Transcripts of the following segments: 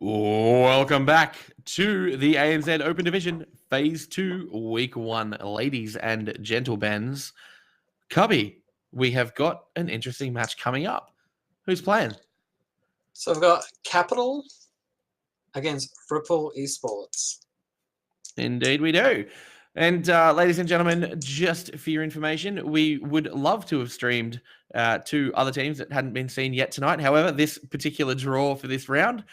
Welcome back to the ANZ Open Division, Phase 2, Week 1, ladies and gentlemen. Cubby, we have got an interesting match coming up. Who's playing? So we've got Capital against RPL Esports. Indeed we do. And ladies and gentlemen, just for your information, we would love to have streamed two other teams that hadn't been seen yet tonight. However, this particular draw for this round,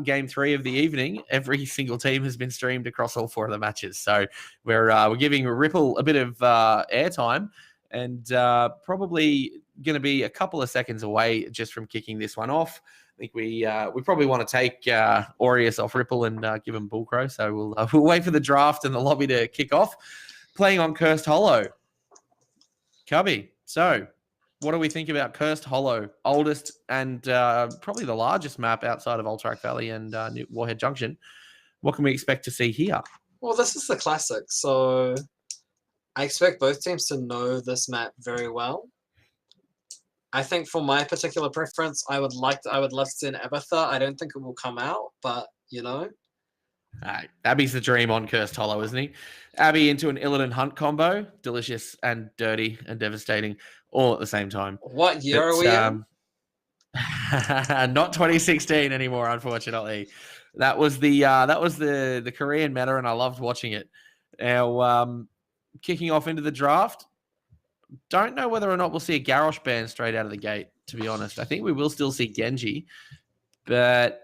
game 3 of the evening, every single team has been streamed across all 4 of the matches. So we're giving RPL a bit of airtime and probably going to be a couple of seconds away just from kicking this one off. I think we probably want to take Aureus off RPL and give him Bullcrow. So we'll wait for the draft and the lobby to kick off. Playing on Cursed Hollow. Cubby, so what do we think about Cursed Hollow? Oldest and probably the largest map outside of Ultrac Valley and Warhead Junction. What can we expect to see here? Well, this is the classic, so I expect both teams to know this map very well. I think for my particular preference, I would love to see an Abatha. I don't think it will come out, but you know. Abby's the dream on Cursed Hollow, isn't he? Abby into an Illidan Hunt combo, delicious and dirty and devastating, all at the same time. What year are we in? Not 2016 anymore, unfortunately. That was the Korean meta, and I loved watching it. Now, kicking off into the draft. Don't know whether or not we'll see a Garrosh ban straight out of the gate, to be honest. I think we will still see Genji, but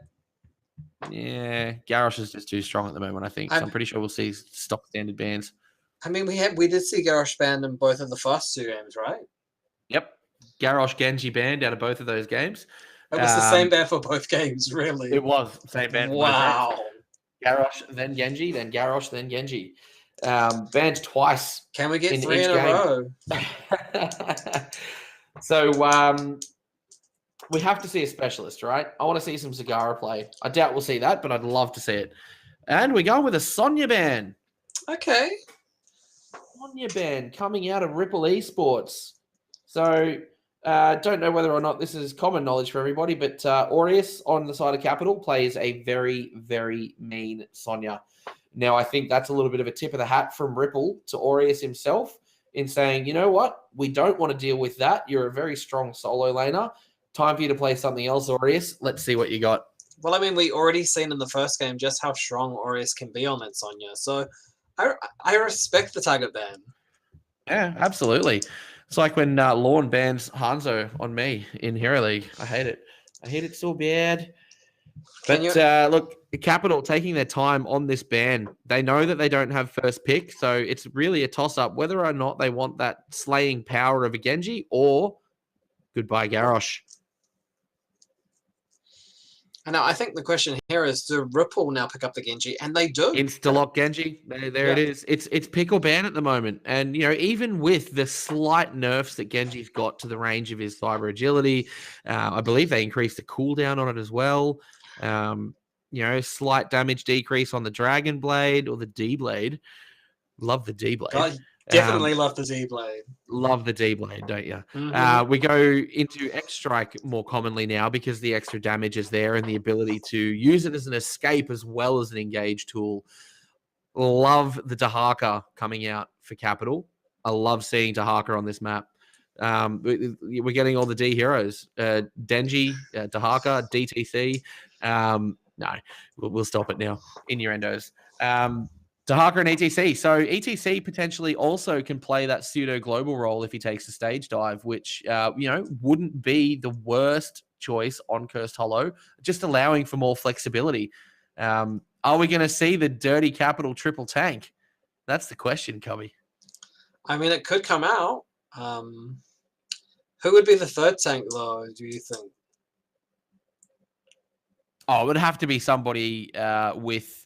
yeah, Garrosh is just too strong at the moment, I think. So I'm pretty sure we'll see stock standard bans. I mean, we did see Garrosh banned in both of the first 2 games, right? Yep. Garrosh Genji banned out of both of those games. It was the same ban for both games, really. It was same ban for wow. both games. Garrosh, then Genji, then Garrosh, then Genji. Banned twice. Can we get 3 in a row? So we have to see a specialist, right? I want to see some Zagara play. I doubt we'll see that, but I'd love to see it. And we're going with a Sonya ban. Okay. Sonya ban coming out of RPL Esports. So don't know whether or not this is common knowledge for everybody, but Aureus on the side of Capital plays a very, very mean Sonya. Now, I think that's a little bit of a tip of the hat from RPL to Aureus himself in saying, you know what? We don't want to deal with that. You're a very strong solo laner. Time for you to play something else, Aureus. Let's see what you got. Well, I mean, we already seen in the first game just how strong Aureus can be on that Sonya. So I respect the target ban. Yeah, absolutely. It's like when Lorne bans Hanzo on me in Hero League. I hate it. I hate it so bad. But look, Capital taking their time on this ban. They know that they don't have first pick, so it's really a toss-up whether or not they want that slaying power of a Genji or goodbye Garrosh. And now I think the question here is, do RPL now pick up the Genji? And they do. Insta-lock Genji. There it is. It's pick or ban at the moment. And, you know, even with the slight nerfs that Genji's got to the range of his cyber agility, I believe they increased the cooldown on it as well. You know, slight damage decrease on the Dragon Blade or the D Blade. Love the D Blade. I definitely love the D Blade. Love the D Blade, don't you? Mm-hmm. We go into X Strike more commonly now because the extra damage is there and the ability to use it as an escape as well as an engage tool. Love the Dahaka coming out for Capital. I love seeing Dahaka on this map. We're getting all the D heroes. Denji, Dahaka, DTC. No, we'll stop it now. Innuendos. Dahaka and ETC. So ETC potentially also can play that pseudo global role if he takes a stage dive, which you know, wouldn't be the worst choice on Cursed Hollow, just allowing for more flexibility. Are we going to see the dirty Capital triple tank? That's the question, Cubby. I mean, it could come out. Who would be the third tank, though, do you think? Oh, it would have to be somebody with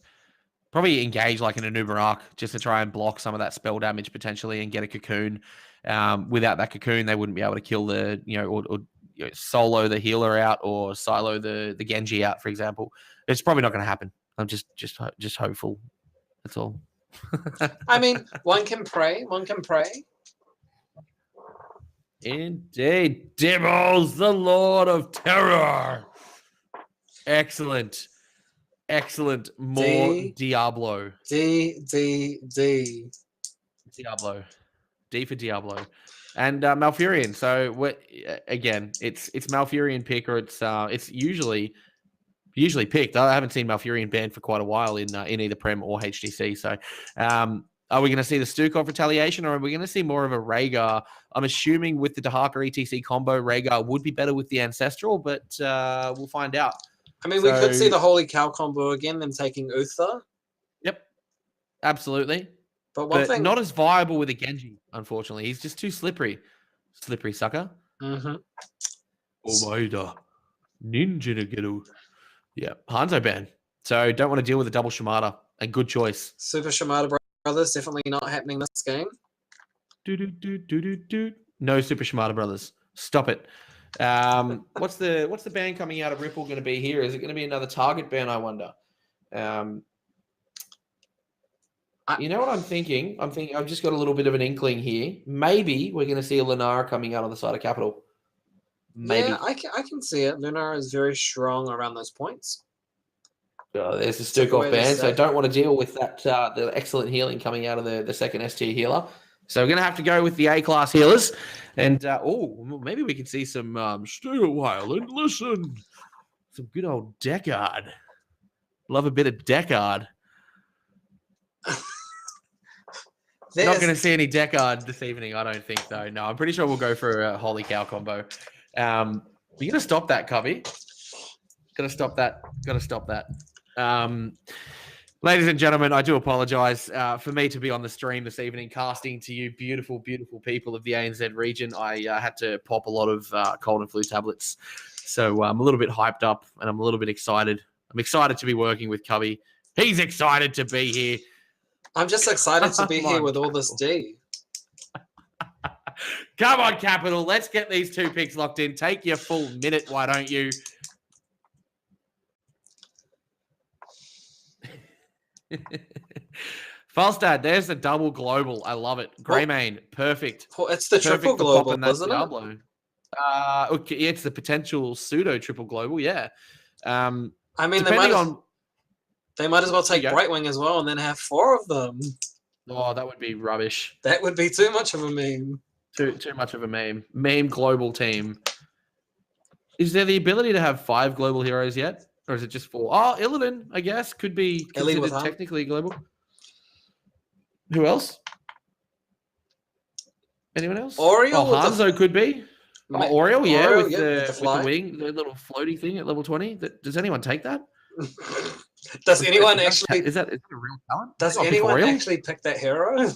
probably engage like an Anubarak just to try and block some of that spell damage potentially and get a cocoon. Without that cocoon, they wouldn't be able to kill the, or solo the healer out or silo the Genji out, for example. It's probably not going to happen. I'm just hopeful. That's all. I mean, one can pray. One can pray. Indeed. Dibbles, the Lord of Terror. Excellent. Excellent. More Diablo. D. Diablo. D for Diablo. And Malfurion. So again, it's Malfurion pick, or it's usually picked. I haven't seen Malfurion banned for quite a while in either Prem or HGC. So are we going to see the Stukov retaliation, or are we going to see more of a Rhaegar? I'm assuming with the Dahaka ETC combo, Rhaegar would be better with the Ancestral, but we'll find out. I mean, we could see the Holy Cow combo again, them taking Uther. Yep, absolutely. But one thing... not as viable with a Genji, unfortunately. He's just too slippery. Slippery sucker. Mm-hmm. Omaida. Ninja Nageru. Yeah, Hanzo ban. So don't want to deal with a double Shimada. A good choice. Super Shimada Brothers, definitely not happening this game. No Super Shimada Brothers. Stop it. What's the ban coming out of Ripple going to be here? Is it going to be another target ban, I wonder? You know what I'm thinking? I've just got a little bit of an inkling here. Maybe we're going to see a Lunara coming out on the side of Capital. Maybe. Yeah, I can see it. Lunara is very strong around those points. There's the Stukov ban, so I don't want to deal with that the excellent healing coming out of the second S tier healer. So we're going to have to go with the A-class healers. And, maybe we can see some stay a while and listen. Some good old Deckard. Love a bit of Deckard. Not going to see any Deckard this evening, I don't think, though. No, I'm pretty sure we'll go for a Holy Cow combo. You're going to stop that, Cubby. Got to stop that. Ladies and gentlemen, I do apologize for me to be on the stream this evening, casting to you beautiful, beautiful people of the ANZ region. I had to pop a lot of cold and flu tablets. So I'm a little bit hyped up and I'm a little bit excited. I'm excited to be working with Cubby. He's excited to be here. I'm just excited to be here with all this D. Come on, Capital. Let's get these 2 picks locked in. Take your full minute, why don't you? Falstad, there's the double global. I love it. Greymane, perfect. It's the triple global, isn't it? Okay, it's the potential pseudo triple global. Yeah. I mean, they might as well take Brightwing as well, and then have 4 of them. Oh, that would be rubbish. That would be too much of a meme. Too much of a meme. Meme global team. Is there the ability to have 5 global heroes yet? Or is it just 4? Oh, Illidan, I guess, could be considered technically global. Who else? Anyone else? Oriole. Oh, Hanzo could be. Oriole, yeah, with the wing, the little floaty thing at level 20. Does anyone take that? Does anyone actually... Is that a real talent? Does anyone actually pick that hero?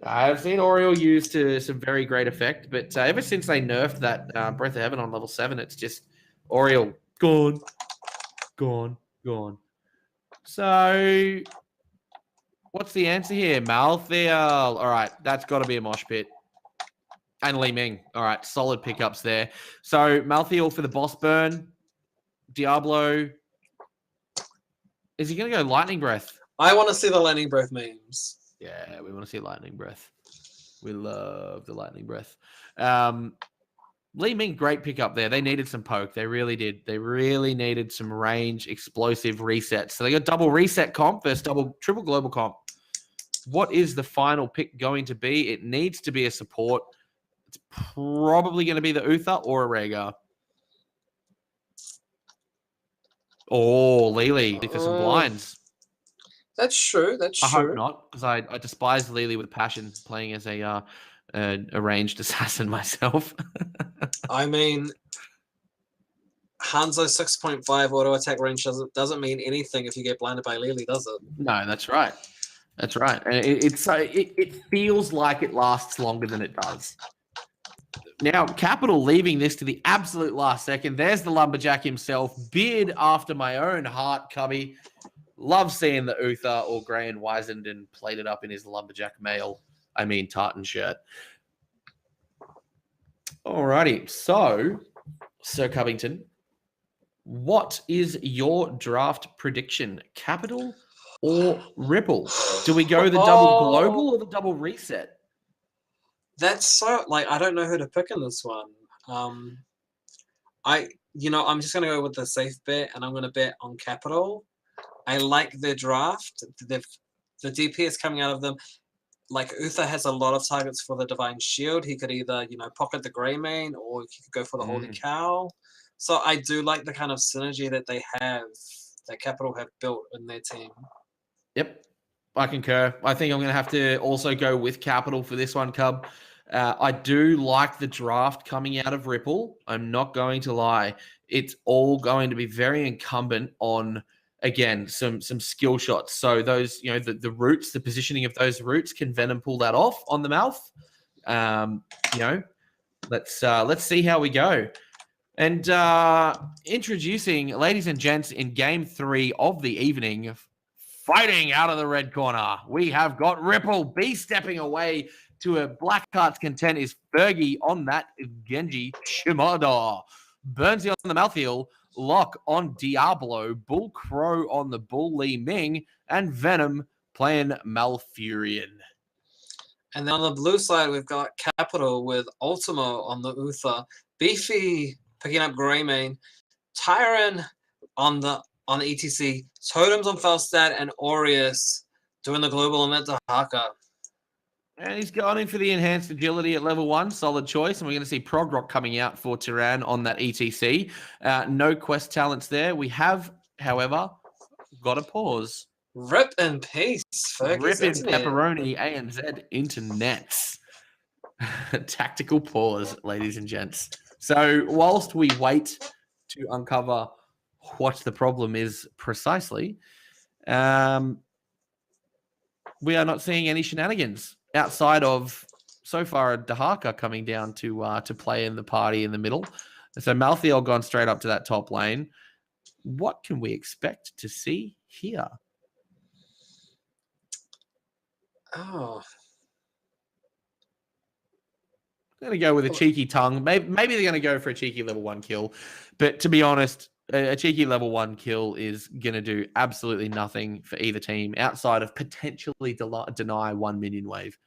I've seen Oriole used to some very great effect, but ever since they nerfed that Breath of Heaven on level 7, it's just Oriole gone. So, what's the answer here? Malthael. All right, that's got to be a mosh pit. And Li Ming. All right, solid pickups there. So, Malthael for the boss burn. Diablo. Is he going to go Lightning Breath? I want to see the Lightning Breath memes. Yeah, we want to see Lightning Breath. We love the Lightning Breath. Li Ming, great pickup there. They needed some poke. They really did. They really needed some range, explosive resets. So they got double reset comp versus triple global comp. What is the final pick going to be? It needs to be a support. It's probably going to be the Uther or a Rhaegar. Oh, Lily for some blinds. That's true. I hope not, because I despise Lily with passion, playing as a ranged assassin myself. I mean, Hanzo 6.5 auto attack range doesn't mean anything if you get blinded by Lily, does it? No, that's right. That's right. And it feels like it lasts longer than it does. Now, Capital leaving this to the absolute last second. There's the Lumberjack himself. Beard after my own heart, Cubby. Love seeing the Uther or Grey and Wisenden plated up in his Lumberjack tartan shirt. Alrighty. So, Sir Covington, what is your draft prediction? Capital or Ripple? Do we go the double global or the double reset? That's so, I don't know who to pick in this one. I'm just going to go with the safe bet, and I'm going to bet on Capital. I like their draft. The DP is coming out of them. Like, Uther has a lot of targets for the Divine Shield. He could either, pocket the Greymane, or he could go for the Holy Cow. So I do like the kind of synergy that they have, that Capital have built in their team. Yep, I concur. I think I'm going to have to also go with Capital for this one, Cub. I do like the draft coming out of Ripple. I'm not going to lie. It's all going to be very incumbent on, again, some skill shots. So those, the roots, the positioning of those roots, can Venom pull that off on the mouth? Let's see how we go. And introducing, ladies and gents, in game 3 of the evening, fighting out of the red corner, we have got Ripple B stepping away to a Black Heart's content is Fergie on that Genji Shimada. Burnsy on the Malthael, Lock on Diablo, Bull Crow on the Bull Li Ming, and Venom playing Malfurion. And then on the blue side, we've got Capital with Ultimo on the Uther, Beefy picking up Greymane, Tyron on the ETC, Totems on Falstad, and Aureus doing the global event to Haka. And he's gone in for the enhanced agility at level 1. Solid choice. And we're going to see Prog Rock coming out for Tyran on that ETC. No quest talents there. We have, however, got a pause. Rip in peace. Rip in pepperoni, ANZ internets. Tactical pause, ladies and gents. So whilst we wait to uncover what the problem is precisely, we are not seeing any shenanigans outside of, so far, Dahaka coming down to play in the party in the middle. So Malthael gone straight up to that top lane. What can we expect to see here? Oh. I'm going to go with a cheeky tongue. Maybe they're going to go for a cheeky level 1 kill. But to be honest, a cheeky level 1 kill is going to do absolutely nothing for either team outside of potentially deny 1 minion wave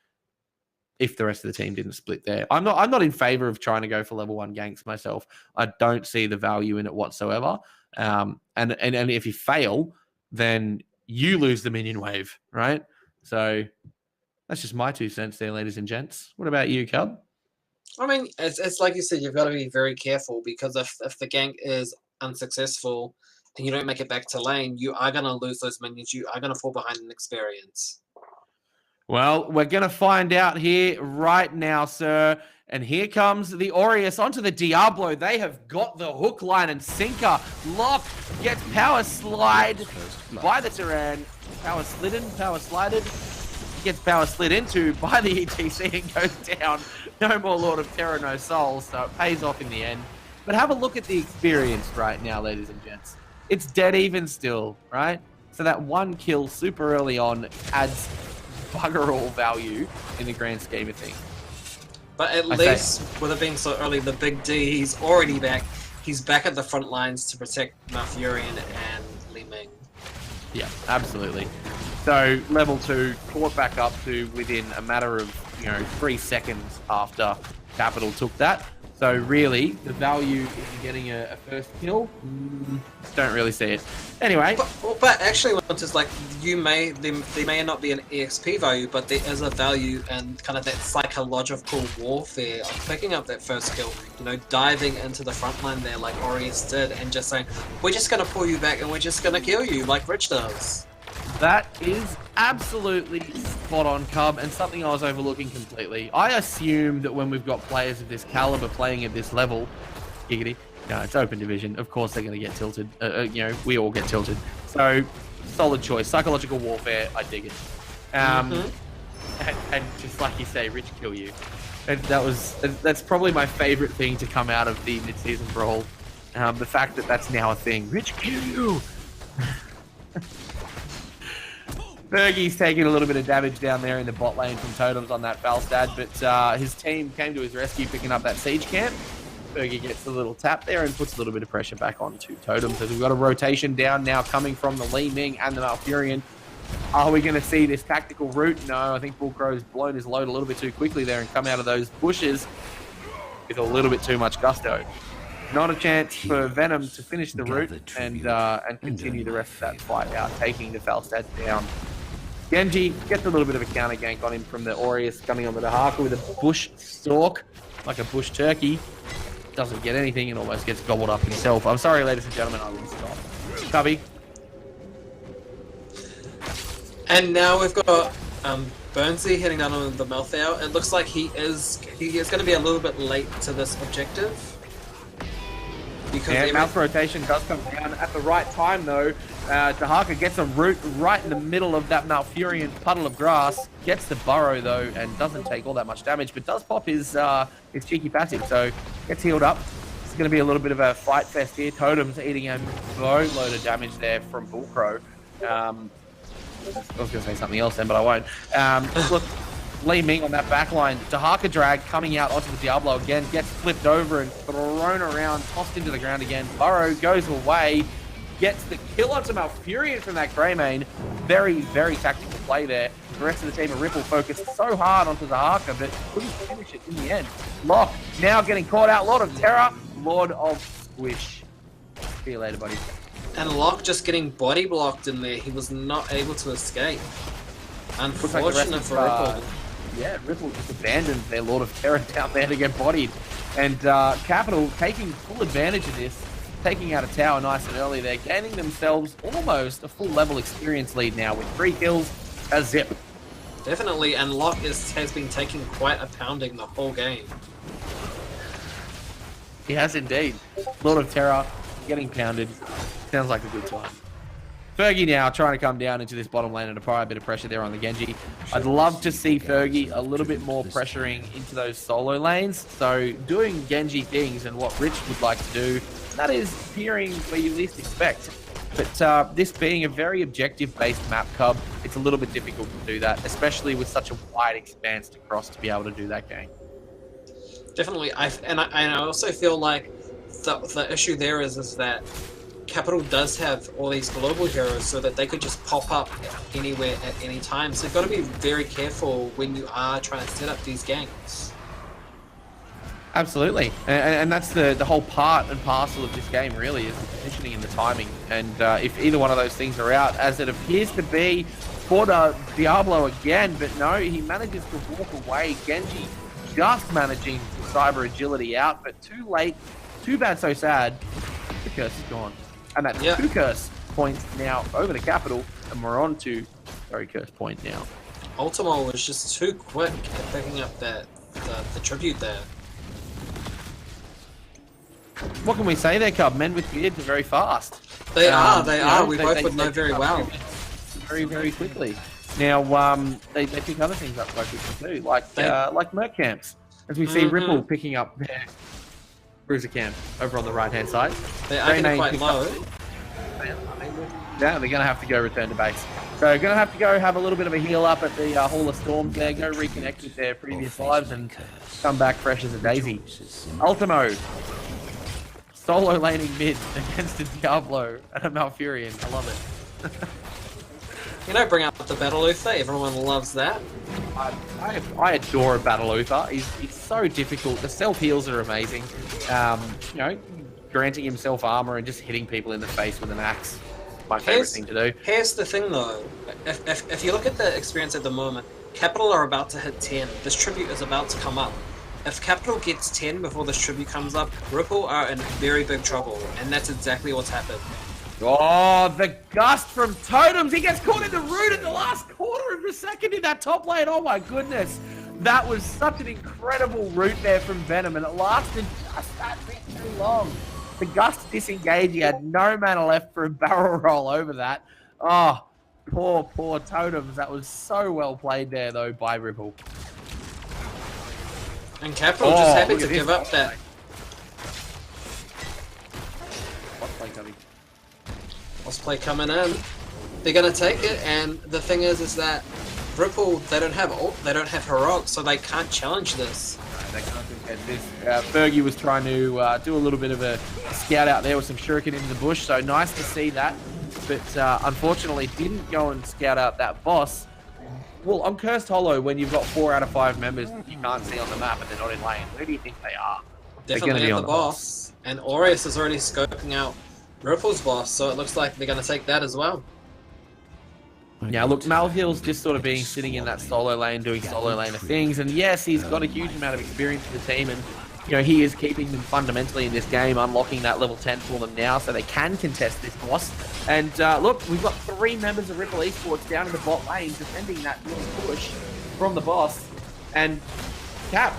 if the rest of the team didn't split there. I'm not in favor of trying to go for level 1 ganks myself. I don't see the value in it whatsoever. And if you fail, then you lose the minion wave, right? So that's just my 2 cents there, ladies and gents. What about you, Cub? I mean, it's like you said, you've got to be very careful, because if the gank is unsuccessful and you don't make it back to lane, you are going to lose those minions. You are going to fall behind in experience. Well, we're going to find out here right now, sir. And here comes the Aureus onto the Diablo. They have got the hook, line, and sinker. Lock gets power slide by the Tyran. Power slided. Gets power slid into by the ETC and goes down. No more Lord of Terror, no soul. So it pays off in the end. But have a look at the experience right now, ladies and gents. It's dead even still, right? So that 1 kill super early on adds bugger all value in the grand scheme of things. But at least, with it being so early, the big D, he's already back. He's back at the front lines to protect Malfurion and Li Ming. Yeah, absolutely. So level 2 caught back up to within a matter of 3 seconds after Capital took that. So really, the value in getting a first kill, don't really see it. Anyway, but actually, it's just like there may not be an EXP value, but there is a value and kind of that psychological warfare of picking up that first kill. Diving into the front line there like Aureus did, and just saying, "We're just gonna pull you back and we're just gonna kill you," like Rich does. That is absolutely spot on, Cub, and something I was overlooking completely. I assume that when we've got players of this caliber playing at this level, giggity, no, it's open division. Of course they're going to get tilted. We all get tilted. So, solid choice. Psychological warfare, I dig it. And just like you say, Rich kill you. That's probably my favorite thing to come out of the mid-season brawl. The fact that that's now a thing. Rich kill you! Fergie's taking a little bit of damage down there in the bot lane from Totems on that Falstad, but his team came to his rescue picking up that siege camp. Fergie gets a little tap there and puts a little bit of pressure back onto Totems. As we've got a rotation down now coming from the Li Ming and the Malfurion. Are we going to see this tactical route? No, I think Bullcrow's blown his load a little bit too quickly there and come out of those bushes with a little bit too much gusto. Not a chance for Venom to finish the route and continue the rest of that fight out, taking the Falstad down. Genji gets a little bit of a counter gank on him from the Aureus coming on the Dahaka with a bush stalk, like a bush turkey. Doesn't get anything and almost gets gobbled up himself. I'm sorry, ladies and gentlemen, I will stop. Cubby. And now we've got Burnsy heading down on the Malthael. It looks like he is going to be a little bit late to this objective. Because mouth rotation does come down at the right time, though. Dahaka gets a root right in the middle of that Malfurion puddle of grass. Gets the burrow, though, and doesn't take all that much damage, but does pop his cheeky passive, so gets healed up. It's going to be a little bit of a fight fest here. Totem's eating a boatload of damage there from Bullcrow. I was going to say something else then, but I won't. Look, Lee Ming on that backline. Dahaka drag coming out onto the Diablo again. Gets flipped over and thrown around, tossed into the ground again. Burrow goes away. Gets the kill onto Malfurion from that Greymane. Very, very tactical play there. The rest of the team of Ripple focused so hard onto Dahaka, but couldn't finish it in the end. Locke now getting caught out. Lord of Terror. Lord of Squish. See you later, buddy. And Locke just getting body blocked in there. He was not able to escape. Unfortunate for Ripple. Yeah, Ripple just abandoned their Lord of Terror down there to get bodied. And Capital taking full advantage of this, taking out a tower nice and early there, gaining themselves almost a full level experience lead now with 3 kills, a zip. Definitely, and Locke has been taking quite a pounding the whole game. He has indeed. Lord of Terror getting pounded. Sounds like a good time. Fergie now trying to come down into this bottom lane and apply a bit of pressure there on the Genji. I'd love to see Fergie a little bit more pressuring into those solo lanes. So doing Genji things and what Rich would like to do, that is peering where you least expect. But this being a very objective-based map, Cub, it's a little bit difficult to do that, especially with such a wide expanse to cross to be able to do that game. Definitely, I also feel like the issue there is that Capital does have all these global heroes so that they could just pop up anywhere at any time. So you've got to be very careful when you are trying to set up these ganks. Absolutely, and that's the whole part and parcel of this game really, is the positioning and the timing. And if either one of those things are out, as it appears to be for the Diablo again, but no, he manages to walk away. Genji just managing to cyber agility out, but too late. Too bad, so sad. The curse is gone. And that's 2 curse points now over to Capital, and we're on to very curse point now. Ultimo was just too quick at picking up the tribute there. What can we say there, Cub? Men with beards are very fast. They are. We both would know very well. Very, very quickly. Now, they pick other things up quite quickly too, like Merc camps, as we see Ripple picking up their Bruiser camp over on the right-hand side. They are getting quite low. Yeah, they're going to have to go return to base. So going to have to go have a little bit of a heal up at the Hall of Storms there, go reconnect with their previous lives and come back fresh as a daisy. Ultimo, solo laning mid against a Diablo and a Malfurion. I love it. You know, bring up the Battle Uther. Everyone loves that. I adore a Battle Uther. He's so difficult. The self-heals are amazing. You know, granting himself armor and just hitting people in the face with an axe. My favorite thing to do. Here's the thing though. If you look at the experience at the moment, Capital are about to hit 10. This tribute is about to come up. If Capital gets 10 before this tribute comes up, Ripple are in very big trouble. And that's exactly what's happened. Oh, the gust from Totems. He gets caught in the root at the last quarter of a second in that top lane. Oh my goodness. That was such an incredible root there from Venom, and it lasted just that bit too long. The gust disengaged. He had no mana left for a barrel roll over that. Oh, poor Totems. That was so well played there, though, by Ripple. And Capital just happy to give up that. What play coming? Lost play coming in. They're gonna take it, and the thing is that Ripple, they don't have ult, they don't have heroic, so they can't challenge this. No, they can't get this. Fergie was trying to do a little bit of a scout out there with some shuriken in the bush, so nice to see that. But unfortunately, didn't go and scout out that boss. Well, on Cursed Hollow, when you've got 4 out of 5 members that you can't see on the map and they're not in lane, where do you think they are? Definitely at the boss. And Aureus is already scoping out Ripple's boss, so it looks like they're going to take that as well. Yeah, look, Malhill's just sort of being sitting in that solo lane, doing solo lane of things, and yes, he's got a huge amount of experience with the team, and you know, he is keeping them fundamentally in this game, unlocking that level 10 for them now, so they can contest this boss. And look, we've got 3 members of Ripple Esports down in the bot lane, defending that little push from the boss, and Cap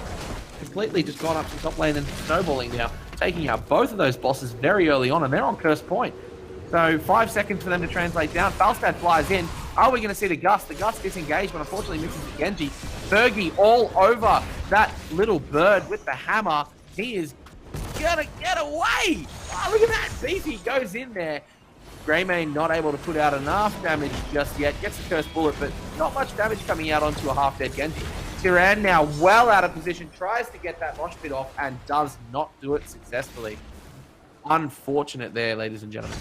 completely just gone up to the top lane and snowballing now, taking out both of those bosses very early on, and they're on curse point. So 5 seconds for them to translate down. Falstad flies in. Are we going to see the Gust? The Gust disengaged, but unfortunately misses the Genji. Fergie all over that little bird with the hammer. He is going to get away. Oh, look at that. Beefy goes in there. Greymane not able to put out enough damage just yet. Gets the curse bullet, but not much damage coming out onto a half-dead Genji. Tyran now well out of position, tries to get that mosh pit off and does not do it successfully. Unfortunate there, ladies and gentlemen.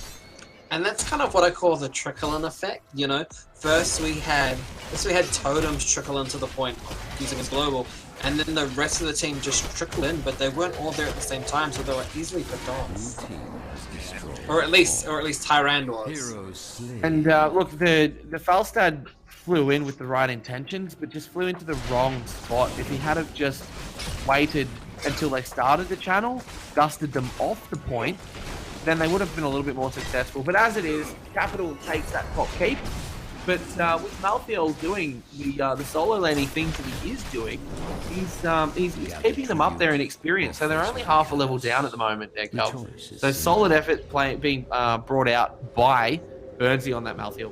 And that's kind of what I call the trickle-in effect, you know? First we had totems trickle into the point using a global, and then the rest of the team just trickled in, but they weren't all there at the same time, so they were easily picked off. Or at least Tyrande was. And look, the Falstad flew in with the right intentions, but just flew into the wrong spot. If he had have just waited until they started the channel, dusted them off the point, then they would have been a little bit more successful. But as it is, Capital takes that top keep. But with Malthael doing the solo laning things that he is doing, he's keeping them up there in experience. So they're only half a level down at the moment, there, Cal. So solid effort being brought out by Burnsy on that Malthael.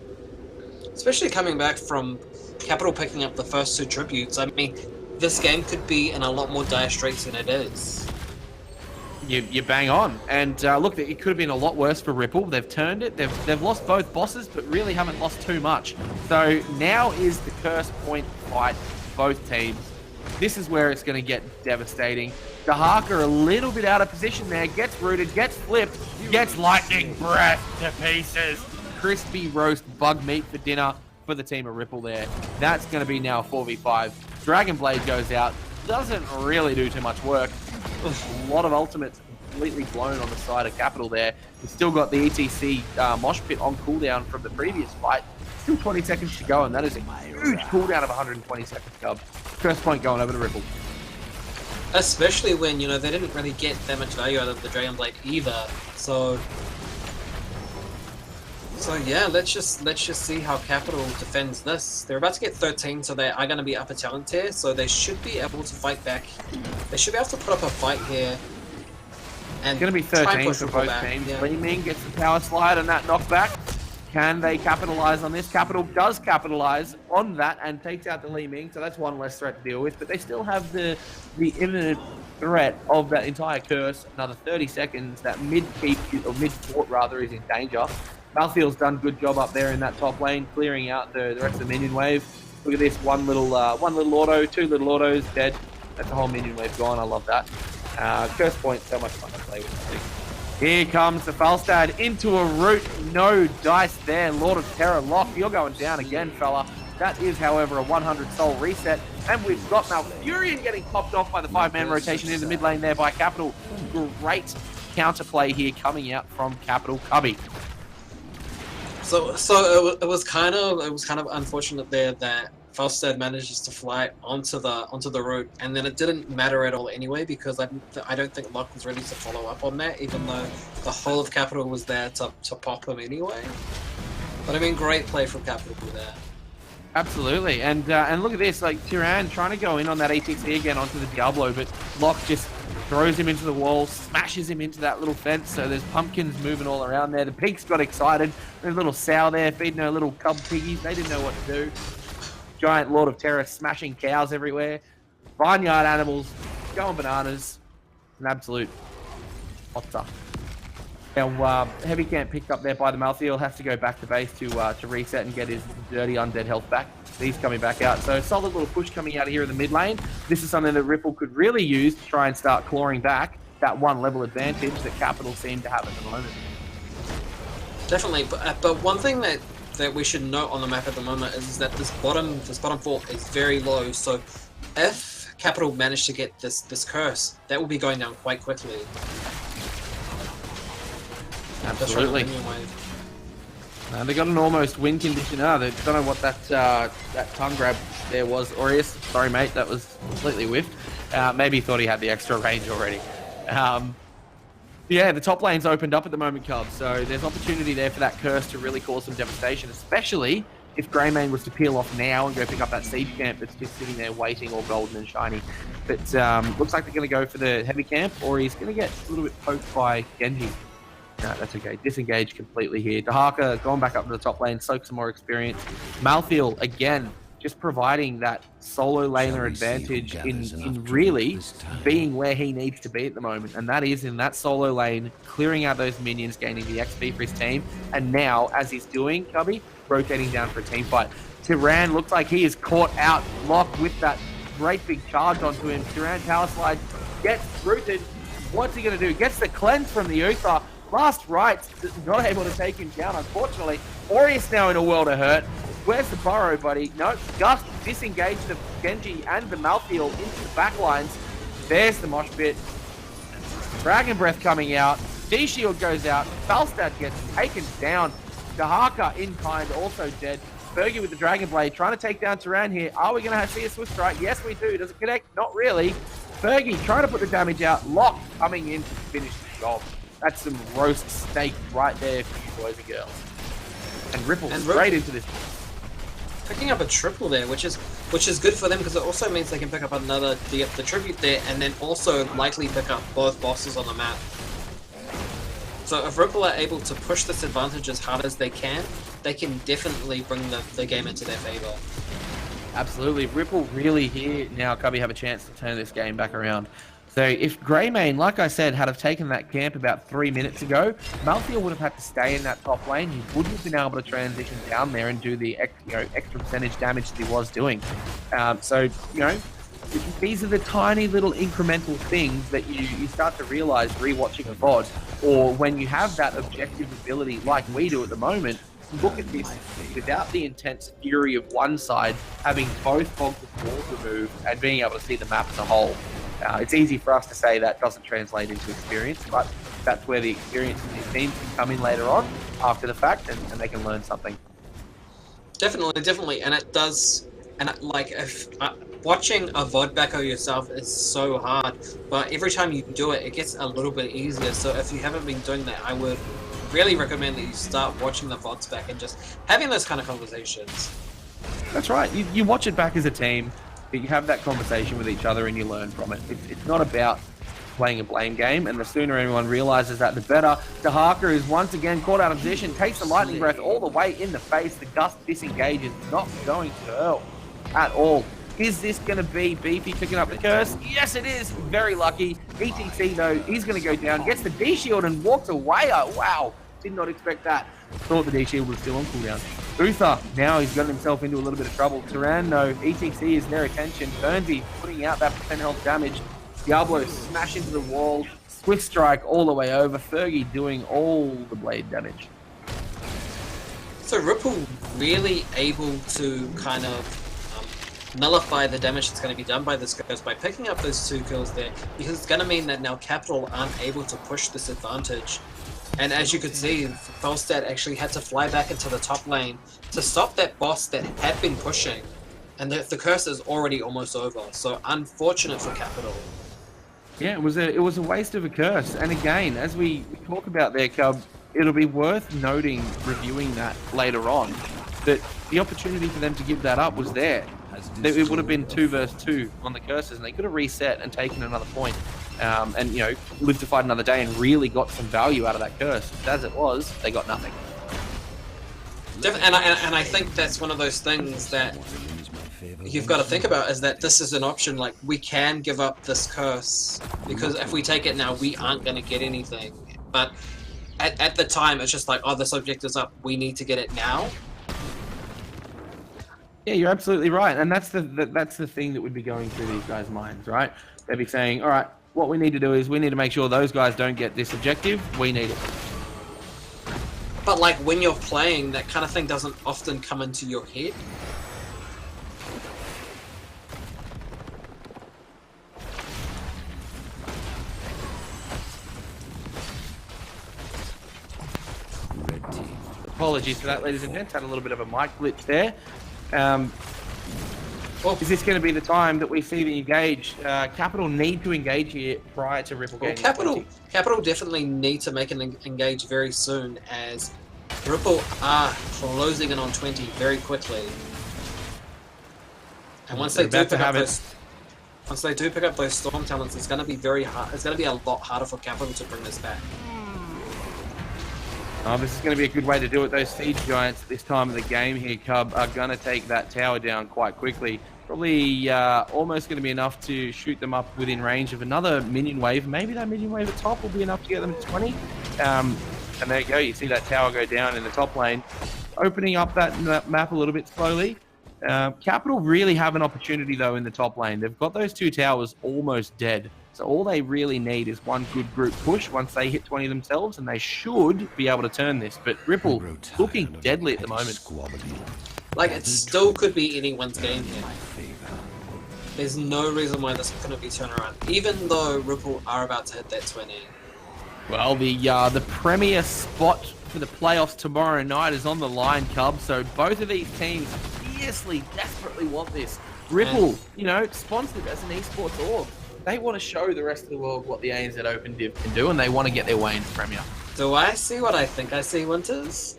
Especially coming back from Capital picking up the first 2 tributes. I mean, this game could be in a lot more dire straits than it is. You bang on. And look, it could have been a lot worse for Ripple. They've turned it. They've lost both bosses, but really haven't lost too much. So now is the curse point fight for both teams. This is where it's going to get devastating. Dahaka a little bit out of position there. Gets rooted, gets flipped, gets lightning breath to pieces. Crispy roast bug meat for dinner for the team of Ripple there. That's going to be now 4v5. Dragon Blade goes out. Doesn't really do too much work. A lot of ultimates completely blown on the side of Capital there. We've still got the ETC mosh pit on cooldown from the previous fight. Still 20 seconds to go, and that is a huge cooldown of 120 seconds, Cub. First point going over to Ripple. Especially when, you know, they didn't really get that much value out of the Dragon Blade either. So yeah, let's just see how Capital defends this. They're about to get 13, so they are going to be upper talent tier, so they should be able to fight back. They should be able to put up a fight here. And it's going to be 13 for both teams. Yeah. Li Ming gets the power slide and that knockback. Can they capitalize on this? Capital does capitalize on that and takes out the Li Ming, so that's one less threat to deal with. But they still have the imminent threat of that entire curse. Another 30 seconds. That mid-keep, or mid-fort rather, is in danger. Malthael's done a good job up there in that top lane, clearing out the rest of the minion wave. Look at this, one little auto, 2 little autos, dead. That's the whole minion wave gone, I love that. Curse point, so much fun to play with. Here comes the Falstad into a root, no dice there. Lord of Terror lock, you're going down again, fella. That is, however, a 100 soul reset. And we've got Malfurion getting popped off by the 5-man rotation in the mid lane there by Capital. Great counterplay here coming out from Capital Cubby. So it was kind of unfortunate there that Falstad manages to fly onto the route, and then it didn't matter at all anyway, because I don't think Locke was ready to follow up on that, even though the whole of Capital was there to pop him anyway. But I mean, great play from Capital there. Absolutely, and look at this, like Tyran trying to go in on that ATC again onto the Diablo, but Locke just throws him into the wall, smashes him into that little fence, so there's pumpkins moving all around there. The pigs got excited. There's a little sow there feeding her little cub piggies. They didn't know what to do. Giant Lord of Terror smashing cows everywhere. Barnyard animals going bananas. An absolute hot stuff. Now, Heavy Camp picked up there by the Malthael, has to go back to base to reset and get his dirty undead health back. He's coming back out. So solid little push coming out of here in the mid lane. This is something that Ripple could really use to try and start clawing back that 1 level advantage that Capital seem to have at the moment. Definitely, but one thing that we should note on the map at the moment is that this bottom fort is very low. So if Capital managed to get this curse, that will be going down quite quickly. Absolutely. Just from the wave. They got an almost win condition. They don't know what that tongue grab there was. Aureus, sorry mate, that was completely whiffed. Maybe he thought he had the extra range already. Yeah, the top lane's opened up at the moment, Cub. So there's opportunity there for that curse to really cause some devastation, especially if Greymane was to peel off now and go pick up that siege camp that's just sitting there waiting, all golden and shiny. But looks like they're going to go for the heavy camp, or he's going to get a little bit poked by Genji. No, that's okay. Disengaged completely here. Dahaka going back up to the top lane, soak some more experience. Malthael, again, just providing that solo laner advantage in really being where he needs to be at the moment. And that is in that solo lane, clearing out those minions, gaining the XP for his team. And now, as he's doing, Cubby, rotating down for a team fight. Tyran looks like he is caught out, locked with that great big charge onto him. Tyran power slide, gets rooted. What's he going to do? Gets the cleanse from the Uther. Last rights, not able to take him down, unfortunately. Aureus now in a world of hurt. Where's the burrow, buddy? No, Gust disengaged the Genji and the Malthael into the back lines. There's the mosh pit. Dragon Breath coming out. D-Shield goes out. Falstad gets taken down. Dahaka in kind, also dead. Fergie with the Dragon Blade trying to take down Tyran here. Are we going to see a Swift Strike? Yes, we do. Does it connect? Not really. Fergie trying to put the damage out. Locke coming in to finish the job. That's some roast steak right there for you boys and girls. And Ripple straight into this. Picking up a triple there, which is good for them because it also means they can pick up another the tribute there, and then also likely pick up both bosses on the map. So if Ripple are able to push this advantage as hard as they can definitely bring the game into their favor. Absolutely. Ripple really here now, Cubby, have a chance to turn this game back around. So if Greymane, like I said, had have taken that camp about 3 minutes ago, Malthael would have had to stay in that top lane. He wouldn't have been able to transition down there and do the extra percentage damage that he was doing. So, these are the tiny little incremental things that you start to realize rewatching a VOD, or when you have that objective ability like we do at the moment. Look at this, without the intense fury of one side, having both bogs of war removed and being able to see the map as a whole. It's easy for us to say that doesn't translate into experience, but that's where the experience in these teams can come in later on, after the fact, and they can learn something. Definitely, and it does. And if watching a VOD back of yourself is so hard, but every time you do it, it gets a little bit easier. So if you haven't been doing that, I would really recommend that you start watching the VODs back and just having those kind of conversations. That's right. You watch it back as a team. You have that conversation with each other and you learn from it. It's not about playing a blame game, and the sooner everyone realizes that, the better. Dahaka is once again caught out of position, takes the lightning breath all the way in the face. The Gust disengages, not going to hurl at all. Is this going to be Beefy picking up the curse? Yes, it is. Very lucky. ETC, though, he's going to go down, gets the D-Shield and walks away. Wow. Did not expect that. Thought the D-Shield was still on cooldown. Uther, now he's gotten himself into a little bit of trouble. Tyran, no. ETC is their attention. Burnsy putting out that % health damage. Diablo smash into the wall. Swift Strike all the way over. Fergie doing all the blade damage. So Ripple really able to kind of nullify the damage that's going to be done by this curse by picking up those 2 kills there, because it's going to mean that now Capital aren't able to push this advantage. And as you could see, Falstad actually had to fly back into the top lane to stop that boss that had been pushing. And the curse is already almost over. So unfortunate for Capital. Yeah, it was a waste of a curse. And again, as we talk about there, Cub, it'll be worth noting, reviewing that later on, that the opportunity for them to give that up was there. It would have been 2 versus 2 on the curses, and they could have reset and taken another point. And lived to fight another day and really got some value out of that curse. But as it was, they got nothing. And I think that's one of those things that you've got to think about, is that this is an option. Like, we can give up this curse, because if we take it now, we aren't going to get anything. But at the time, it's just like, oh, this object is up, we need to get it now. Yeah, you're absolutely right. And that's the thing that would be going through these guys' minds, right? They'd be saying, all right, what we need to do is we need to make sure those guys don't get this objective. We need it. But like, when you're playing, that kind of thing doesn't often come into your head. Apologies for that, ladies and gents. Had a little bit of a mic glitch there. Well, Is this going to be the time that we see the engage? Capital need to engage here prior to Ripple well, gaining 20. Capital definitely need to make an engage very soon, as Ripple are closing in on 20 very quickly. And once they do pick up those storm talents, it's going to be very hard. It's going to be a lot harder for Capital to bring this back. Oh, this is going to be a good way to do it. Those Siege Giants at this time of the game here, Cub, are going to take that tower down quite quickly. Probably almost going to be enough to shoot them up within range of another minion wave. Maybe that minion wave at top will be enough to get them to 20. And there you go. You see that tower go down in the top lane. Opening up that map a little bit slowly. Capital really have an opportunity, though, in the top lane. They've got those 2 towers almost dead. So all they really need is one good group push once they hit 20 themselves, and they should be able to turn this. But Ripple looking deadly at the moment. Like, it still could be anyone's game here. There's no reason why this couldn't be turned around, even though Ripple are about to hit that 20. Well, the premier spot for the playoffs tomorrow night is on the line, Cub. So both of these teams fiercely, desperately want this. Ripple, sponsored as an esports org. They want to show the rest of the world what the ANZ Open div can do, and they want to get their way into Premier. Do I see what I think I see, Winters?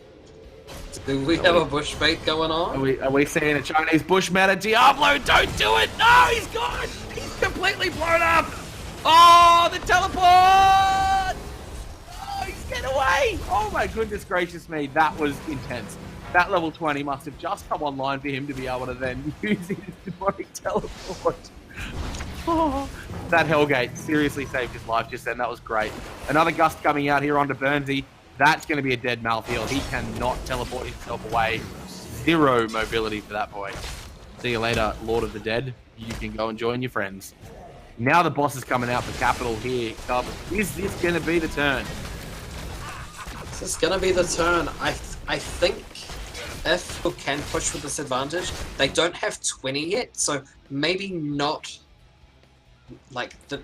Do we have a bush bait going on? Are we seeing a Chinese bushman at Diablo? Don't do it! No, he's gone! He's completely blown up! Oh, the teleport! Oh, he's getting away! Oh my goodness gracious me, that was intense. That level 20 must have just come online for him to be able to then use his demonic teleport. Oh, that Hellgate seriously saved his life just then. That was great. Another gust coming out here onto Burnsy. That's going to be a dead Malfield. He cannot teleport himself away. 0 mobility for that boy. See you later, Lord of the Dead. You can go and join your friends. Now the boss is coming out for Capital here. Cub, is this going to be the turn? This is going to be the turn. I think if we can push with this advantage, they don't have 20 yet, so maybe not. Like, the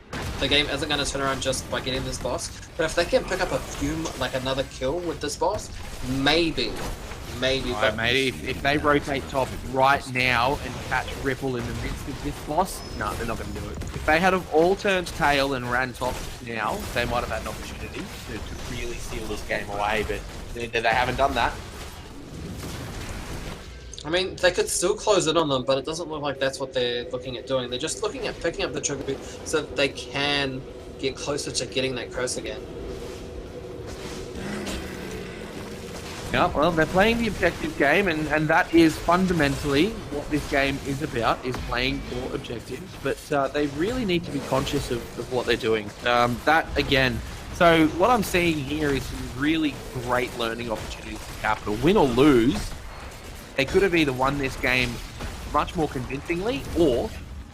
game isn't going to turn around just by getting this boss. But if they can pick up a few, like another kill with this boss, maybe. But mate, if they rotate top right now and catch Ripple in the midst of this boss, no, they're not going to do it. If they had have all turned tail and ran top now, they might have had an opportunity to really seal this game away, but they haven't done that. I mean, they could still close in on them, but it doesn't look like that's what they're looking at doing. They're just looking at picking up the tribute so that they can get closer to getting that curse again. Yeah, well, they're playing the objective game, and that is fundamentally what this game is about, is playing for objectives. But they really need to be conscious of what they're doing. That, again, so what I'm seeing here is some really great learning opportunities for Capital. Win or lose, they could have either won this game much more convincingly, or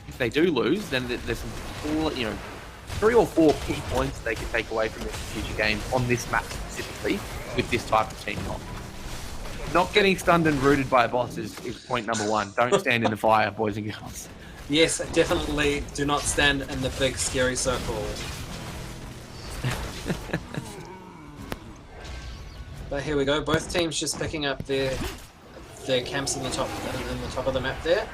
if they do lose, then there's some, 3 or 4 key points they can take away from this future game on this map specifically with this type of team. Not getting stunned and rooted by a boss is point number 1. Don't stand in the fire, boys and girls. Yes, definitely do not stand in the big scary circle. But here we go. Both teams just picking up their camps in the top of the map there.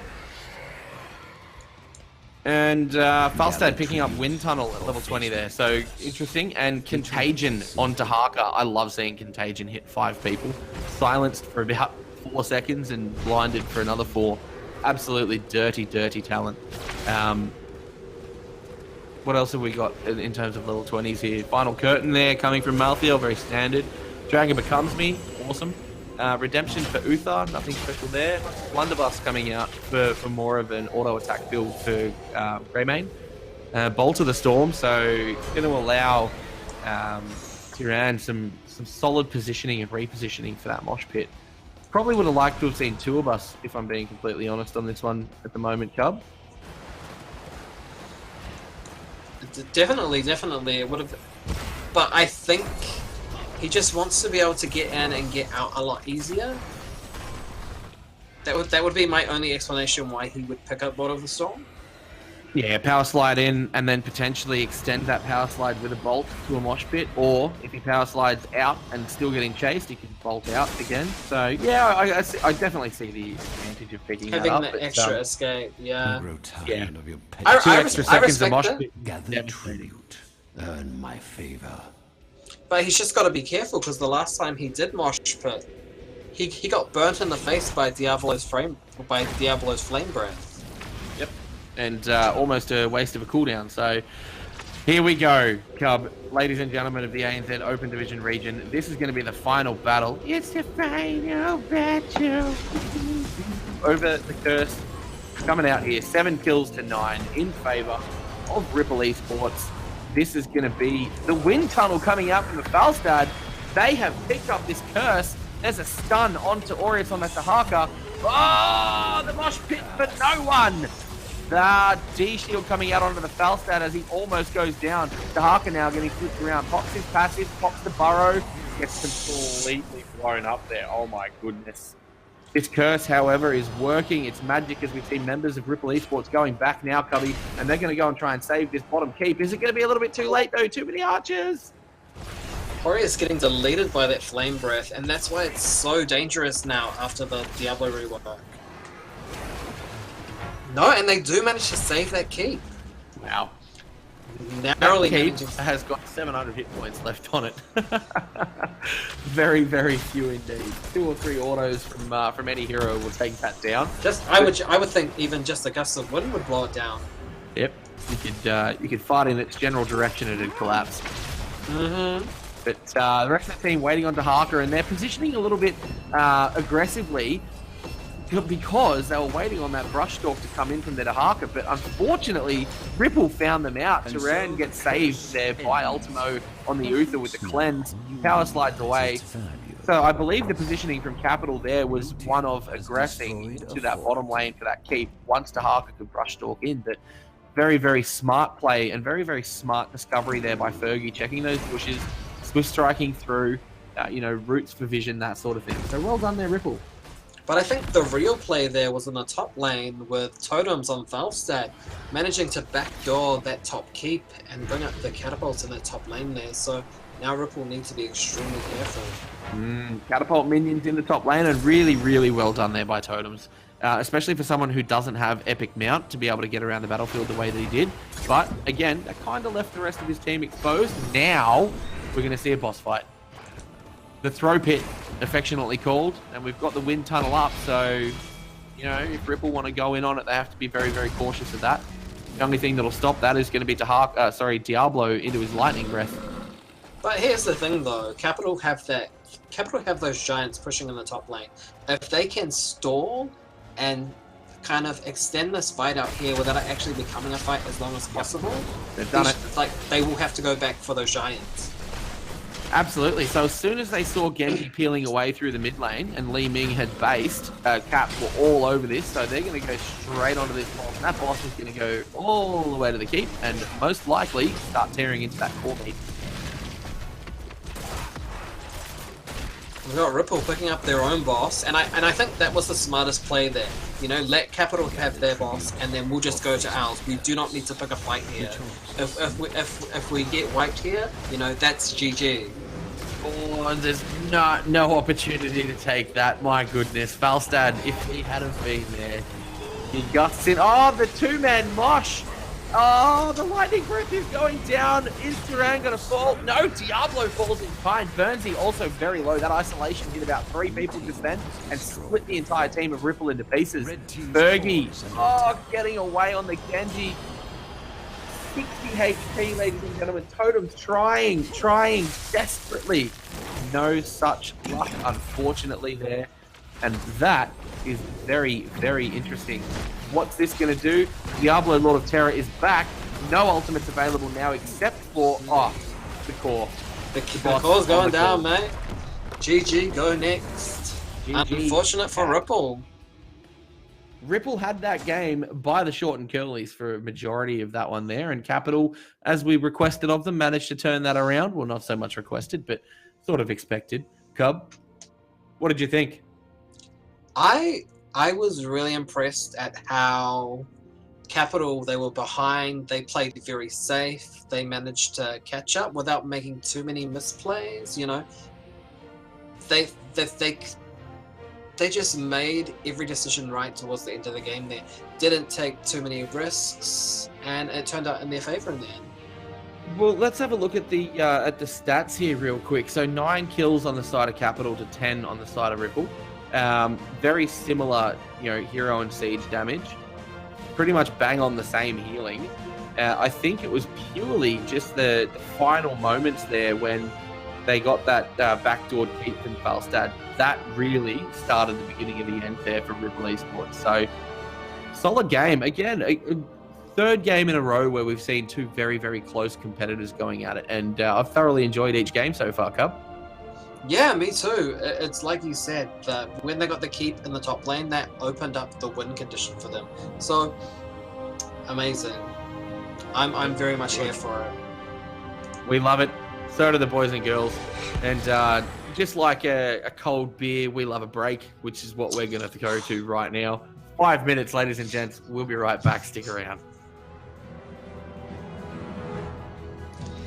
And Falstad picking up Wind Tunnel at level 20 there. So interesting. And Contagion onto Harker. I love seeing Contagion hit 5 people. Silenced for about 4 seconds and blinded for another 4. Absolutely dirty, dirty talent. What else have we got in terms of level 20s here? Final Curtain there coming from Malfield. Very standard. Dragon Becomes Me. Awesome. Redemption for Uther, nothing special there. Blunderbuss coming out for more of an auto attack build for Greymane. Bolt of the Storm, so going to allow Tyrann some solid positioning and repositioning for that mosh pit. Probably would have liked to have seen 2 of us, if I'm being completely honest on this one at the moment, Cub. Definitely it would have. But I think he just wants to be able to get in and get out a lot easier. That would be my only explanation why he would pick up Bolt of the Storm. Yeah, power slide in and then potentially extend that power slide with a bolt to a mosh pit, or if he power slides out and still getting chased, he can bolt out again. So yeah, I definitely see the advantage of picking that Having up. the But, extra escape, yeah. Yeah. Of your pet. I, Two I, extra res- I seconds of respect mosh it, pit. Gather Devastating. tribute. Earn my favor. but he's just got to be careful because the last time he did mosh pit, he got burnt in the face by Diablo's flame breath. Yep. And almost a waste of a cooldown. So here we go, Cub. Ladies and gentlemen of the ANZ Open Division region, this is going to be the final battle. It's the final battle. Over the curse. Coming out here, 7 kills to 9 in favour of Ripple Esports. This is going to be the wind tunnel coming out from the Falstad. They have picked up this curse. There's a stun onto Aureus on the Tahaka. Oh, the mosh pit for no one. The D-shield coming out onto the Falstad as he almost goes down. Tahaka now getting flipped around. Pops his passive, pops the burrow. Gets completely blown up there. Oh my goodness. This curse, however, is working. It's magic as we see members of Ripple Esports going back now, Cubby, and they're going to go and try and save this bottom keep. Is it going to be a little bit too late, though? Too many archers. Aureus getting deleted by that flame breath, and that's why it's so dangerous now after the Diablo rework. No, and they do manage to save that keep. Wow. Narrowly That keep managing. has got 700 hit points left on it. Very, very few indeed. 2 or 3 autos from any hero will take that down. I would think even just a gust of wind would blow it down. Yep. You could fight in its general direction and it'd collapse. Mm-hmm. But the rest of the team waiting on Tahaka, and they're positioning a little bit aggressively because they were waiting on that brushstalk to come in from the Tahaka. But unfortunately, Ripple found them out. Turan gets saved there by Ultimo on the Uther with the cleanse. Power slides away. So I believe the positioning from Capital there was one of aggressing to that bottom lane for that keep once Tahaka could brushstalk in. But very, very smart play and very, very smart discovery there by Fergie, checking those bushes, swift striking through, roots for vision, that sort of thing. So well done there, Ripple. But I think the real play there was in the top lane with Totems on Falstad, managing to backdoor that top keep and bring up the catapults in that top lane there. So now Ripple needs to be extremely careful. Catapult minions in the top lane, and really, really well done there by Totems. Especially for someone who doesn't have Epic Mount to be able to get around the battlefield the way that he did. But again, that kind of left the rest of his team exposed. Now we're going to see a boss fight. The throw pit, affectionately called, and we've got the wind tunnel up, so if Ripple want to go in on it, they have to be very, very cautious of that. The only thing that'll stop that is going to be Diablo into his lightning breath. But here's the thing though, Capital have those giants pushing in the top lane. If they can stall and kind of extend this fight out here without it actually becoming a fight as long as possible, They've done it. They will have to go back for those giants. Absolutely. So as soon as they saw Genji peeling away through the mid lane and Li Ming had based, Cap were all over this, so they're going to go straight onto this boss. And that boss is going to go all the way to the keep and most likely start tearing into that core meat. We've got Ripple picking up their own boss, and I think that was the smartest play there. Let Capital have their boss, and then we'll just go to ours. We do not need to pick a fight here. If we get wiped here, that's GG. Oh, there's no opportunity to take that. My goodness, Falstad, if he hadn't been there, he gusts in. Oh, the 2-man mosh. Oh, the lightning breath is going down. Is Turan going to fall? No, Diablo falls in time. Burnsy also very low. That isolation hit about 3 people just then and split the entire team of Ripple into pieces. Fergie, getting away on the Genji. 60 HP, ladies and gentlemen. Totems trying desperately. No such luck, unfortunately, there. And that is very, very interesting. What's this going to do? Diablo Lord of Terror is back. No ultimates available now except for, the core. The core's going down, mate. GG, go next. GG. Unfortunate for Ripple. Ripple had that game by the short and curlies for a majority of that one there, and Capital, as we requested of them, managed to turn that around. Well, not so much requested, but sort of expected. Cub, what did you think? I was really impressed at how Capital, they were behind. They played very safe. They managed to catch up without making too many misplays. You know, they just made every decision right towards the end of the game. They didn't take too many risks, and it turned out in their favor in the end. Well, let's have a look at the stats here real quick. So 9 kills on the side of Capital to 10 on the side of Ripple. Very similar, hero and siege damage. Pretty much bang on the same healing. I think it was purely just the final moments there when they got that backdoor keep from Falstad. That really started the beginning of the end there for Ripple Esports. So, solid game. Again, a third game in a row where we've seen two very, very close competitors going at it. And I've thoroughly enjoyed each game so far, Cub. Yeah, me too. It's like you said, that when they got the keep in the top lane, that opened up the win condition for them. So, amazing. I'm very much here for it. We love it. So do the boys and girls. And just like a cold beer, we love a break, which is what we're going to go to right now. 5 minutes, ladies and gents. We'll be right back. Stick around.